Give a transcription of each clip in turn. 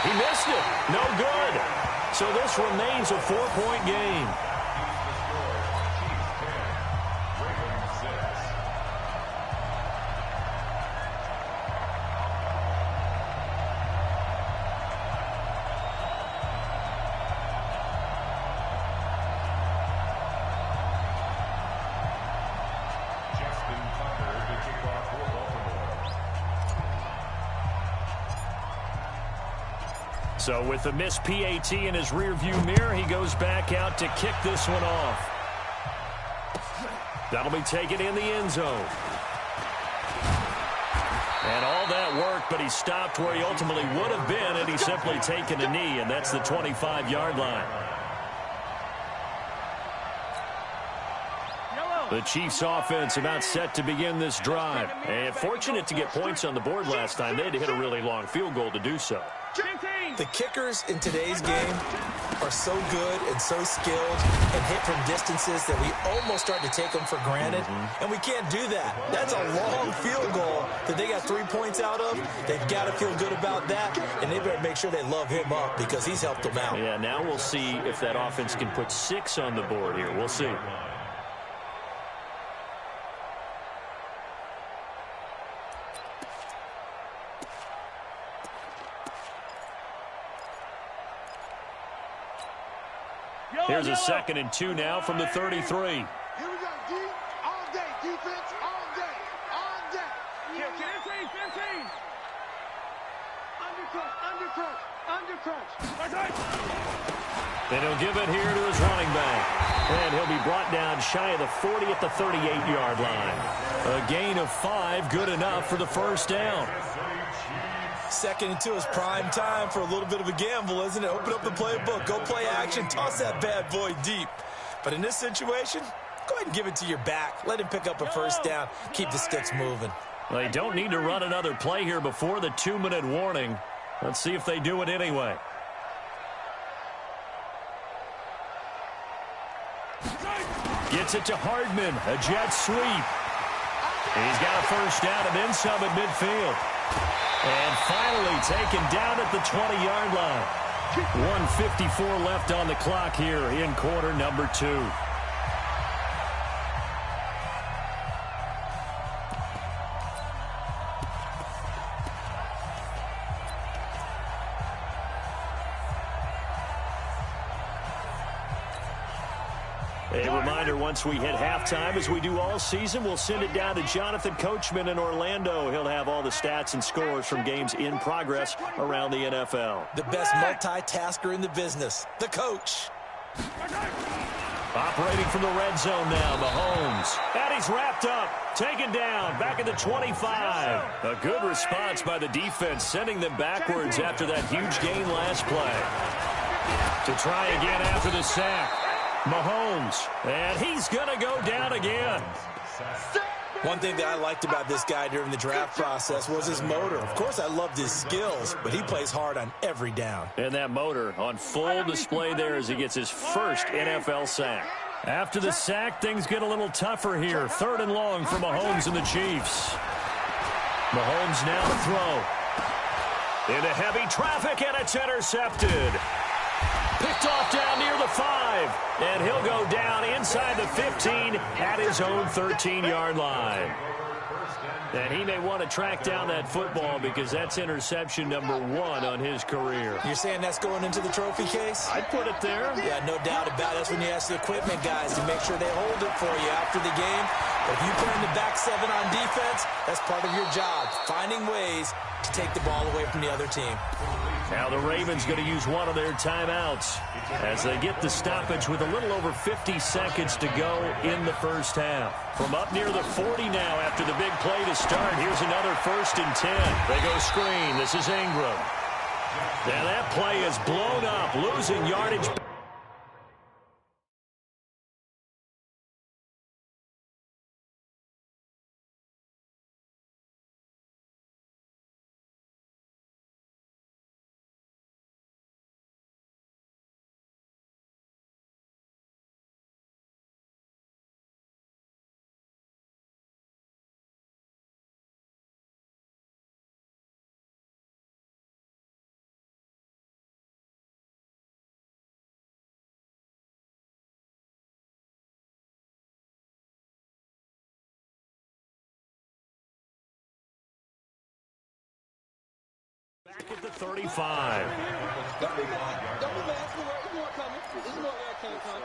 He missed it. No good. So this remains a 4-point game. So with the missed PAT in his rearview mirror, he goes back out to kick this one off. That'll be taken in the end zone. And all that worked, but he stopped where he ultimately would have been, and he's simply taken a knee, and that's the 25-yard line. The Chiefs offense about set to begin this drive. And fortunate to get points on the board last time. They had to hit a really long field goal to do so. The kickers in today's game are so good and so skilled and hit from distances that we almost start to take them for granted. And we can't do that. That's a long field goal that they got 3 points out of. They've got to feel good about that, and they better make sure they love him up because he's helped them out. Yeah, now we'll see if that offense can put 6 on the board here. We'll see. Here's a 2nd and 2 now from the 33. Here we go, D. All day, defense, all day, all day. 15. Undercrunch. And he'll give it here to his running back. And he'll be brought down shy of the 40 at the 38-yard line. A gain of 5, good enough for the first down. 2nd and 2 is prime time for a little bit of a gamble, isn't it? Open up the playbook, go play action, toss that bad boy deep. But in this situation, go ahead and give it to your back. Let him pick up a first down. Keep the sticks moving. They don't need to run another play here before the 2-minute warning. Let's see if they do it anyway. Gets it to Hardman, a jet sweep. He's got a first down and then some at midfield. And finally taken down at the 20-yard line. 1:54 left on the clock here in quarter number 2. A reminder, once we hit halftime, as we do all season, we'll send it down to Jonathan Coachman in Orlando. He'll have all the stats and scores from games in progress around the NFL. The best multitasker in the business, the coach. Operating from the red zone now, Mahomes. And he's wrapped up, taken down, back at the 25. A good response by the defense, sending them backwards after that huge gain last play. To try again after the sack. Mahomes, and he's going to go down again. One thing that I liked about this guy during the draft process was his motor. Of course, I loved his skills, but he plays hard on every down. And that motor on full display there as he gets his first NFL sack. After the sack, things get a little tougher here. 3rd and long for Mahomes and the Chiefs. Mahomes now to throw. Into heavy traffic, and it's intercepted. Picked off down near the 5, and he'll go down inside the 15 at his own 13-yard line. And he may want to track down that football because that's interception number 1 on his career. You're saying that's going into the trophy case? I'd put it there. Yeah, no doubt about it. That's when you ask the equipment guys to make sure they hold it for you after the game. But if you play in the back 7 on defense, that's part of your job, finding ways to take the ball away from the other team. Now the Ravens going to use one of their timeouts as they get the stoppage with a little over 50 seconds to go in the first half. From up near the 40 now after the big play to start, here's another 1st and 10. They go screen. This is Ingram. And that play is blown up, losing yardage. 35. Don't be mad. Don't be mad. It's more coming. There's more air cannon coming.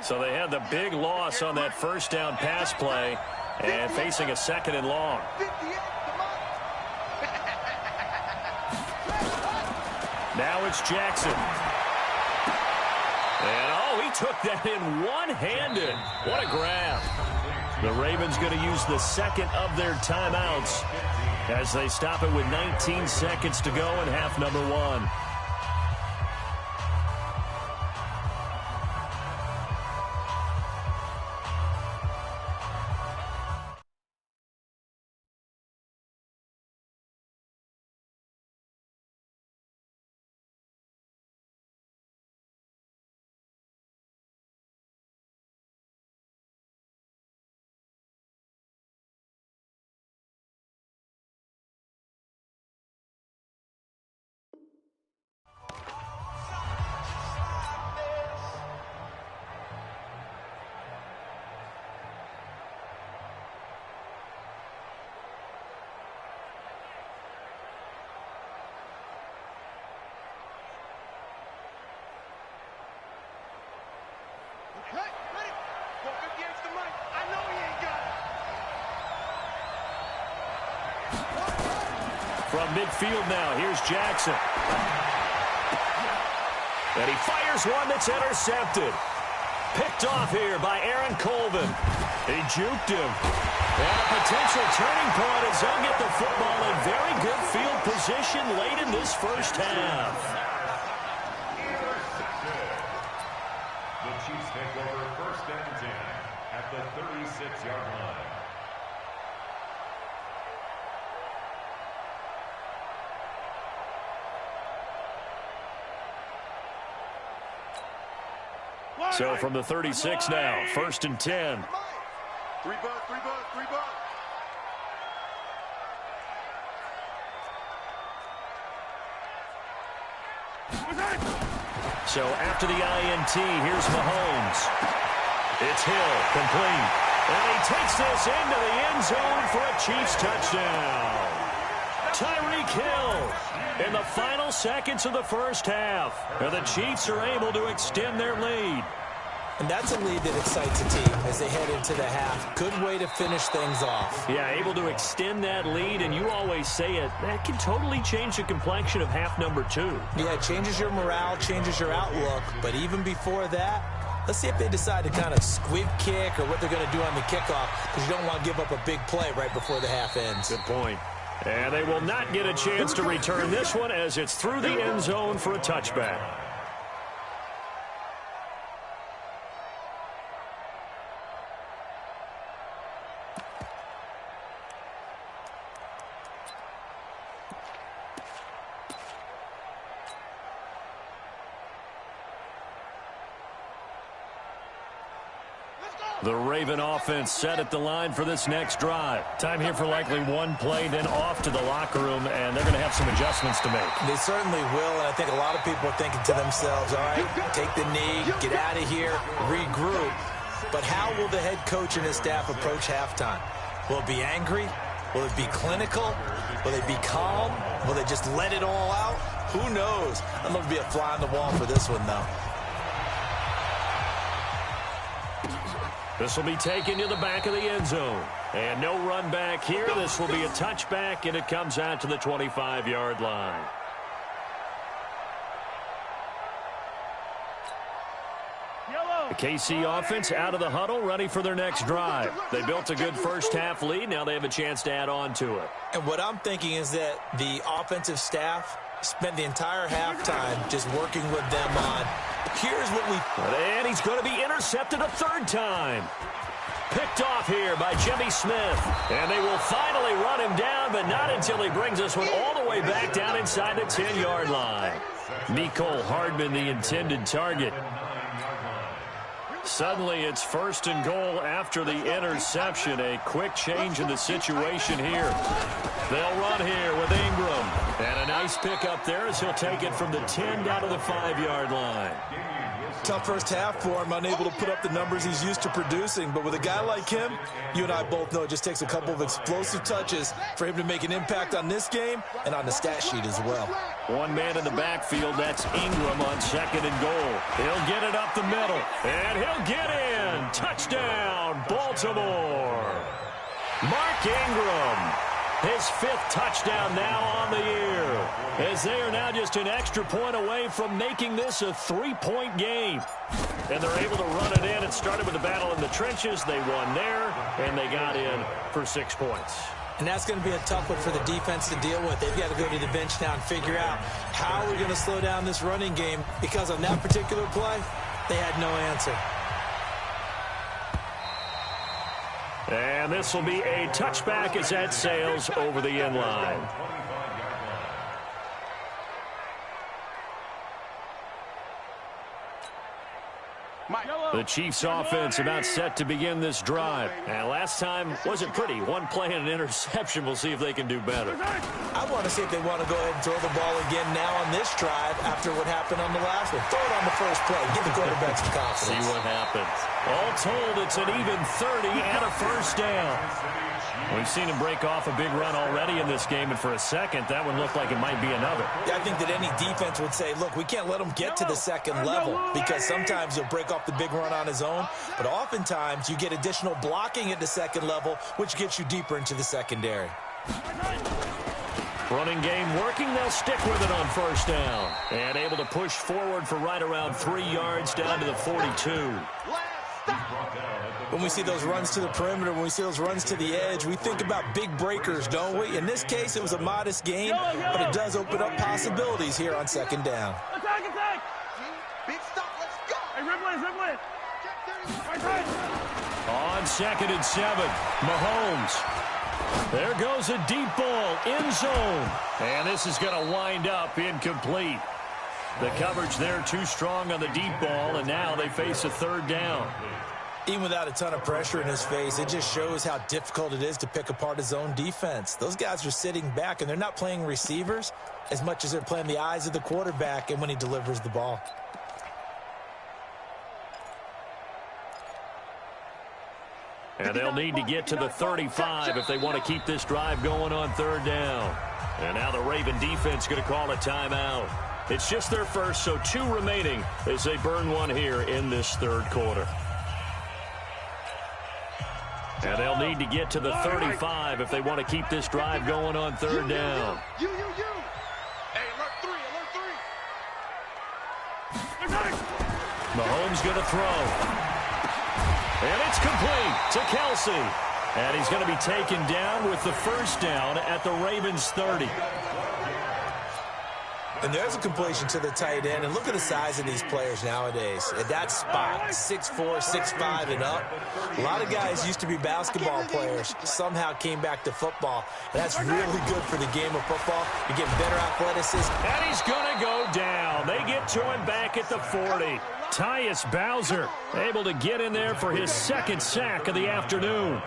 So they had the big loss on that first down pass play and facing a 2nd and long. Now it's Jackson. And, he took that in one-handed. What a grab. The Ravens going to use the 2nd of their timeouts as they stop it with 19 seconds to go in half number 1. From midfield now, here's Jackson. And he fires one that's intercepted. Picked off here by Aaron Colvin. He juked him. And a potential turning point as they'll get the football in very good field position late in this first half. The Chiefs take over 1st and 10 at the 36-yard line. So from the 36 now, 1st and 10. 3 bucks, 3 bucks, 3 bucks. So after the INT, here's Mahomes. It's Hill, complete. And he takes this into the end zone for a Chiefs touchdown. Tyreek Hill in the final seconds of the first half. And the Chiefs are able to extend their lead. And that's a lead that excites a team as they head into the half. Good way to finish things off. Yeah, able to extend that lead, and you always say it, that can totally change the complexion of half number 2. Yeah, it changes your morale, changes your outlook. But even before that, let's see if they decide to kind of squib kick or what they're going to do on the kickoff, because you don't want to give up a big play right before the half ends. Good point. And they will not get a chance to return this one as it's through the end zone for a touchback. The Raven offense set at the line for this next drive. Time here for likely one play, then off to the locker room, and they're going to have some adjustments to make. They certainly will, and I think a lot of people are thinking to themselves, all right, take the knee, get out of here, regroup. But how will the head coach and his staff approach halftime? Will it be angry? Will it be clinical? Will they be calm? Will they just let it all out? Who knows? I'm going to be a fly on the wall for this one, though. This will be taken to the back of the end zone. And no run back here. This will be a touchback, and it comes out to the 25-yard line. The KC offense out of the huddle, ready for their next drive. They built a good first-half lead. Now they have a chance to add on to it. And what I'm thinking is that the offensive staff spent the entire halftime just working with them on, here's what we... And he's going to be intercepted a third time. Picked off here by Jimmy Smith. And they will finally run him down, but not until he brings this one all the way back down inside the 10-yard line. Nicole Hardman, the intended target. Suddenly, it's first and goal after the interception. A quick change in the situation here. They'll run here with Ingram. And a nice pickup there as he'll take it from the 10 down to the 5-yard line. Tough first half for him, unable to put up the numbers he's used to producing. But with a guy like him, you and I both know it just takes a couple of explosive touches for him to make an impact on this game and on the stat sheet as well. One man in the backfield, that's Ingram on 2nd and goal. He'll get it up the middle, and he'll get in. Touchdown, Baltimore. Mark Ingram, his 5th touchdown now on the year, as they are now just an extra point away from making this a 3-point game. And they're able to run it in. It started with a battle in the trenches. They won there, and they got in for 6 points. And that's going to be a tough one for the defense to deal with. They've got to go to the bench now and figure out how we're going to slow down this running game, because on that particular play, they had no answer. And this will be a touchback as that sails over the end line. The Chiefs offense about set to begin this drive. And last time wasn't pretty. One play and an interception. We'll see if they can do better. I want to see if they want to go ahead and throw the ball again now on this drive after what happened on the last one. Throw it on the first play. Give the quarterback some confidence. See what happens. All told, it's an even 30 and a first down. We've seen him break off a big run already in this game, and for a second, that one looked like it might be another. Yeah, I think that any defense would say, look, we can't let him get to the second level, because sometimes he'll break off the big run on his own, but oftentimes you get additional blocking at the second level, which gets you deeper into the secondary. Running game working. They'll stick with it on first down. And able to push forward for right around 3 yards down to the 42. When we see those runs to the perimeter, when we see those runs to the edge, we think about big breakers, don't we? In this case, it was a modest gain, but it does open up possibilities here on second down. Attack! Big stop, let's go! Hey, Ripley! On 2nd and 7, Mahomes. There goes a deep ball, end zone. And this is going to wind up incomplete. The coverage there too strong on the deep ball, and now they face a 3rd down. Even without a ton of pressure in his face, it just shows how difficult it is to pick apart his own defense. Those guys are sitting back, and they're not playing receivers as much as they're playing the eyes of the quarterback and when he delivers the ball. And they'll need to get to the 35 if they want to keep this drive going on 3rd down. And now the Raven defense going to call a timeout. It's just their first, so 2 remaining as they burn one here in this 3rd quarter. And they'll need to get to the 35 if they want to keep this drive going on 3rd down. You. Hey, alert 3. Mahomes going to throw. And it's complete to Kelsey. And he's going to be taken down with the first down at the Ravens 30. And there's a completion to the tight end. And look at the size of these players nowadays. At that spot, 6'4", 6'5", and up. A lot of guys used to be basketball players, somehow came back to football. And that's really good for the game of football. You're getting better athleticism. And he's going to go down. They get to him back at the 40. Tyus Bowser able to get in there for his 2nd sack of the afternoon.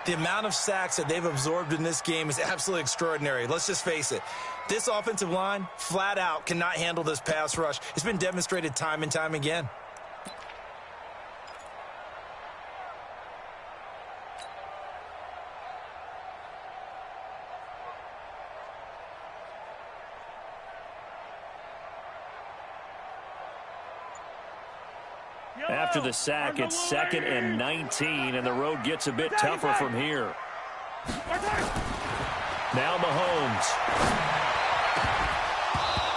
The amount of sacks that they've absorbed in this game is absolutely extraordinary. Let's just face it. This offensive line, flat out, cannot handle this pass rush. It's been demonstrated time and time again. After the sack, it's 2nd and 19, and the road gets a bit tougher from here. Now Mahomes.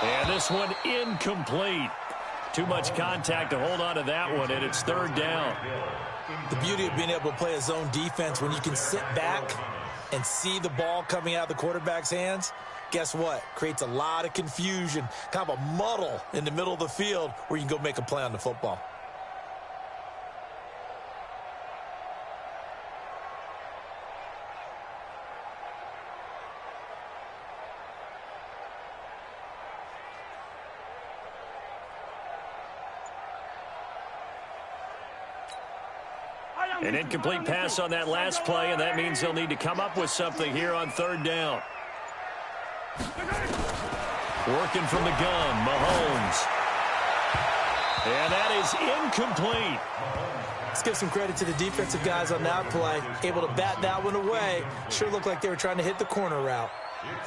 And this one incomplete. Too much contact to hold on to that one, and it's 3rd down. The beauty of being able to play a zone defense when you can sit back and see the ball coming out of the quarterback's hands, guess what? Creates a lot of confusion, kind of a muddle in the middle of the field where you can go make a play on the football. An incomplete pass on that last play, and that means they'll need to come up with something here on 3rd down. Working from the gun, Mahomes. And that is incomplete. Let's give some credit to the defensive guys on that play. Able to bat that one away. Sure looked like they were trying to hit the corner route.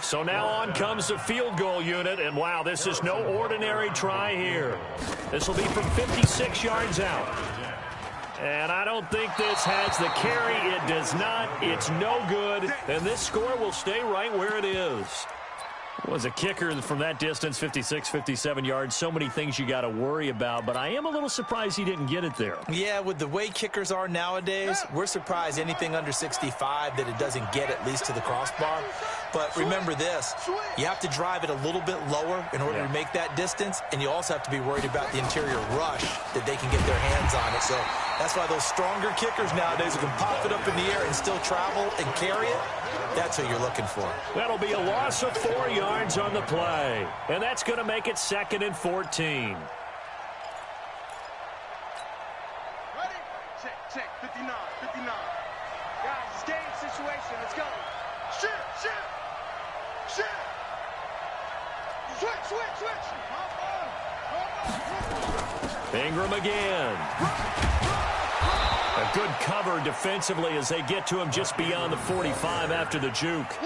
So now on comes the field goal unit, and wow, this is no ordinary try here. This will be from 56 yards out. And I don't think this has the carry. It does not. It's no good. And this score will stay right where it is. Was a kicker from that distance, 56, 57 yards. So many things you got to worry about, but I am a little surprised he didn't get it there. Yeah, with the way kickers are nowadays, we're surprised anything under 65 that it doesn't get at least to the crossbar. But remember this, you have to drive it a little bit lower in order to make that distance, and you also have to be worried about the interior rush that they can get their hands on it. So that's why those stronger kickers nowadays who can pop it up in the air and still travel and carry it, that's what you're looking for. That'll be a loss of 4 yards on the play. And that's going to make it 2nd and 14. Ready? Check. 59. Guys, it's game situation. Let's go. Shoot. Switch. Ingram again. A good cover defensively as they get to him just beyond the 45 after the juke.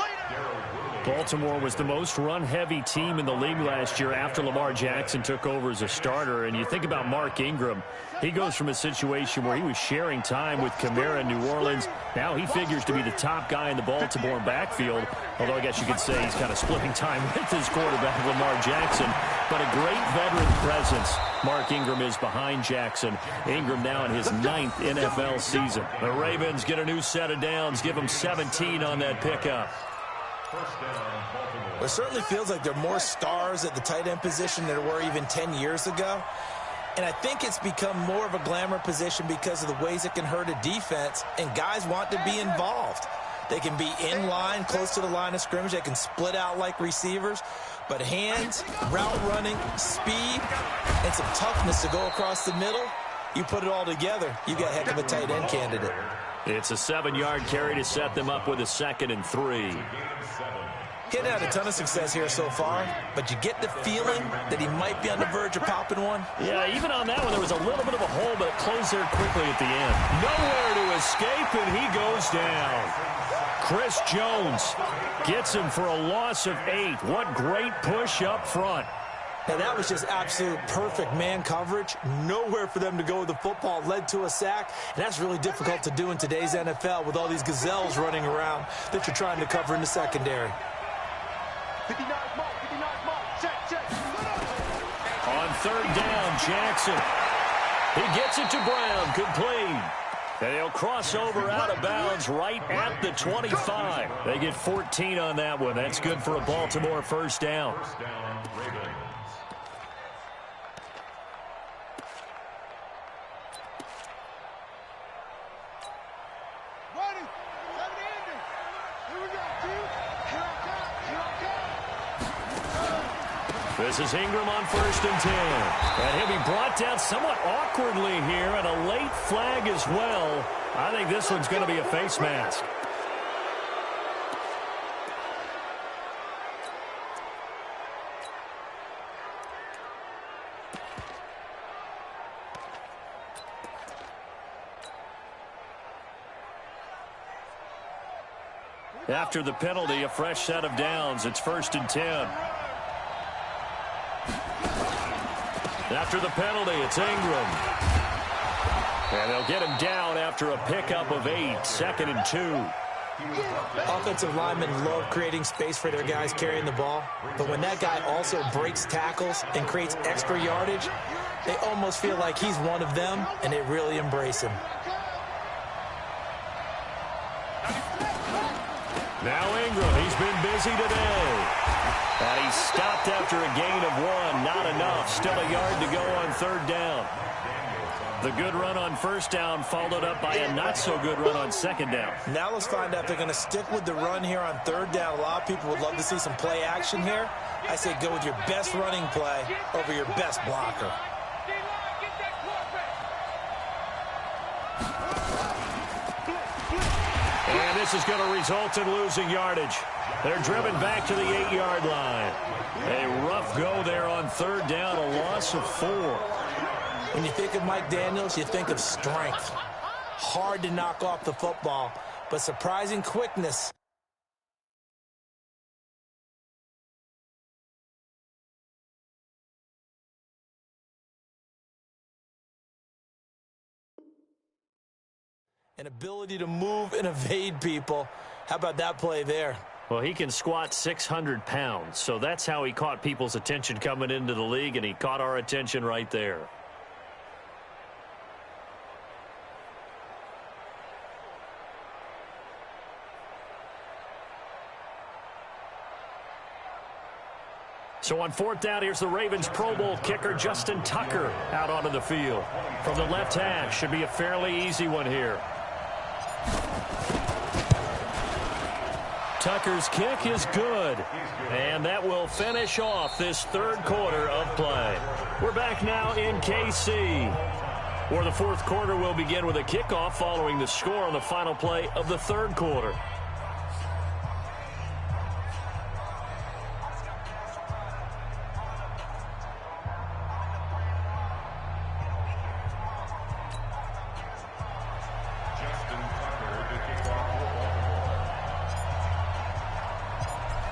Baltimore was the most run-heavy team in the league last year after Lamar Jackson took over as a starter. And you think about Mark Ingram, he goes from a situation where he was sharing time with Kamara in New Orleans. Now he figures to be the top guy in the Baltimore backfield, although I guess you could say he's kind of splitting time with his quarterback, Lamar Jackson. But a great veteran presence. Mark Ingram is behind Jackson. Ingram now in his 9th NFL season. The Ravens get a new set of downs, give him 17 on that pickup. It certainly feels like there are more stars at the tight end position than there were even 10 years ago. And I think it's become more of a glamour position because of the ways it can hurt a defense, and guys want to be involved. They can be in line, close to the line of scrimmage. They can split out like receivers. But hands, route running, speed, and some toughness to go across the middle, you put it all together, you got a heck of a tight end candidate. It's a 7-yard carry to set them up with a 2nd and 3. He hadn't had a ton of success here so far, but you get the feeling that he might be on the verge of popping one. Yeah, even on that one, there was a little bit of a hole, but it closed there quickly at the end. Nowhere to escape, and he goes down. Chris Jones gets him for a loss of 8. What great push up front. Now, that was just absolute perfect man coverage. Nowhere for them to go with the football. Led to a sack, and that's really difficult to do in today's NFL with all these gazelles running around that you're trying to cover in the secondary. 59 mark. Check. On 3rd down, Jackson. He gets it to Brown, complete. And he'll cross over out of bounds right at the 25. They get 14 on that one. That's good for a Baltimore 1st down. Ravens. Ready? 7-ender. Here we go, dude. Here I come. This is Ingram on 1st and 10. And he'll be brought down somewhat awkwardly here, and a late flag as well. I think this one's going to be a face mask. After the penalty, a fresh set of downs. It's 1st and 10. After the penalty, it's Ingram. And they'll get him down after a pickup of 8, 2nd and 2. Offensive linemen love creating space for their guys carrying the ball. But when that guy also breaks tackles and creates extra yardage, they almost feel like he's one of them, and they really embrace him. Now Ingram, he's been busy today. And he's stopped after a gain of 1. Not enough. Still a yard to go on 3rd down. The good run on 1st down followed up by a not-so-good run on 2nd down. Now let's find out if they're going to stick with the run here on 3rd down. A lot of people would love to see some play action here. I say go with your best running play over your best blocker. And this is going to result in losing yardage. They're driven back to the 8-yard line. A rough go there on third down, a loss of 4. When you think of Mike Daniels, you think of strength. Hard to knock off the football, but surprising quickness. An ability to move and evade people. How about that play there? Well, he can squat 600 pounds, so that's how he caught people's attention coming into the league, and he caught our attention right there. So on fourth down, here's the Ravens Pro Bowl kicker, Justin Tucker, out onto the field. From the left hash, should be a fairly easy one here. Tucker's kick is good, and that will finish off this third quarter of play. We're back now in KC, where the fourth quarter will begin with a kickoff following the score on the final play of the third quarter.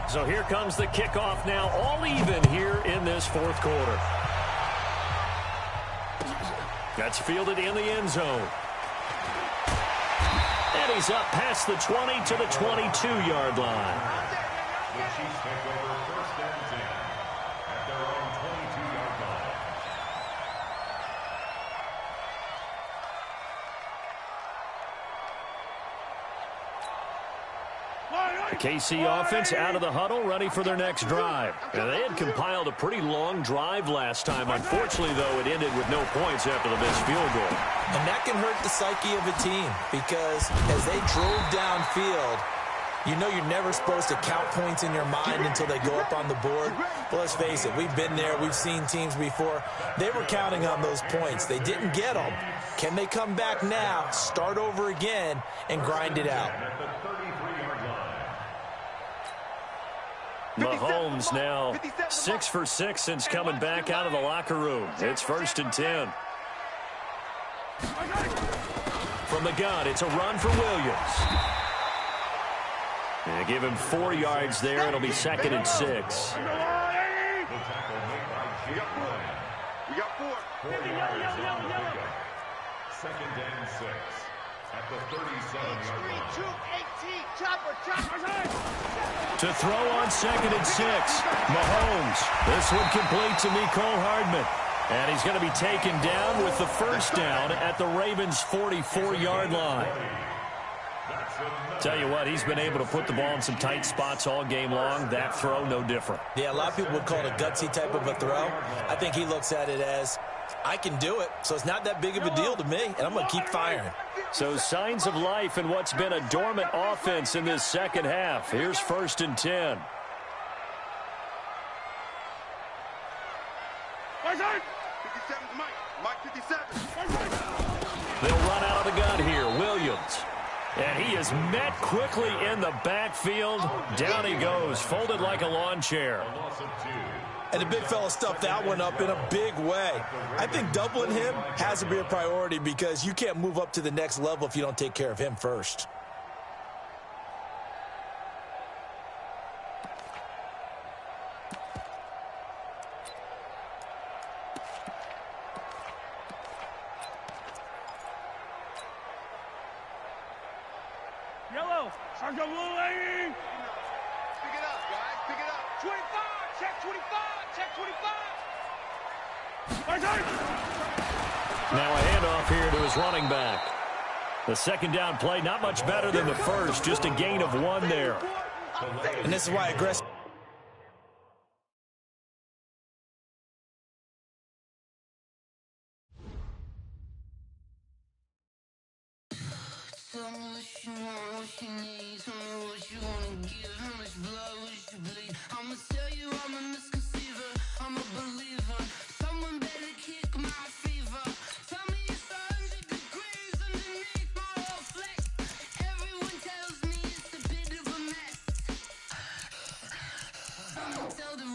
So here comes the kickoff now, all even here in this fourth quarter. That's fielded in the end zone. And he's up past the 20 to the 22-yard line. The Chiefs take over first and 10 at their own 22-yard line. The KC offense out of the huddle, ready for their next drive. Now, they had compiled a pretty long drive last time. Unfortunately, though, it ended with no points after the missed field goal. And that can hurt the psyche of a team because as they drove downfield, you know you're never supposed to count points in your mind until they go up on the board. But let's face it, we've been there. We've seen teams before. They were counting on those points. They didn't get them. Can they come back now, start over again, and grind it out? Mahomes now 6 for 6 since coming back out of the locker room. It's first and 10. From the gun, it's a run for Williams. And give him 4 yards there. It'll be second and 6. We got 4. 4 yards on the pickup. Second and 6 at the 37-yard line. To throw on second and 6, Mahomes. This one complete to Mecole Hardman. And he's going to be taken down with the first down at the Ravens' 44-yard line. Tell you what, he's been able to put the ball in some tight spots all game long. That throw, no different. Yeah, a lot of people would call it a gutsy type of a throw. I think he looks at it as, I can do it, so it's not that big of a deal to me, and I'm going to keep firing. So signs of life in what's been a dormant offense in this second half. Here's first and 10. 57's Mike 57. They'll run out of the gun here. Williams. And he is met quickly in the backfield. Down he goes, folded like a lawn chair. And the big fella stuffed that one up in a big way. I think doubling him has to be a priority because you can't move up to the next level if you don't take care of him first. Yellow. Sergeant Blue lady. Pick it up, guys. Pick it up. 25. Check 25. Check 25. Now a handoff here to his running back. The second down play, not much better than the first. Just a gain of 1 there. And this is why aggressive. Tell me what you want, what you need. Tell me what you wanna give. How much blood would you bleed? I'ma tell you I'm a misconceiver. I'm a believer. Someone better kick my fever. Tell me it's 100 degrees underneath my whole flex. Everyone tells me it's a bit of a mess. Someone tell the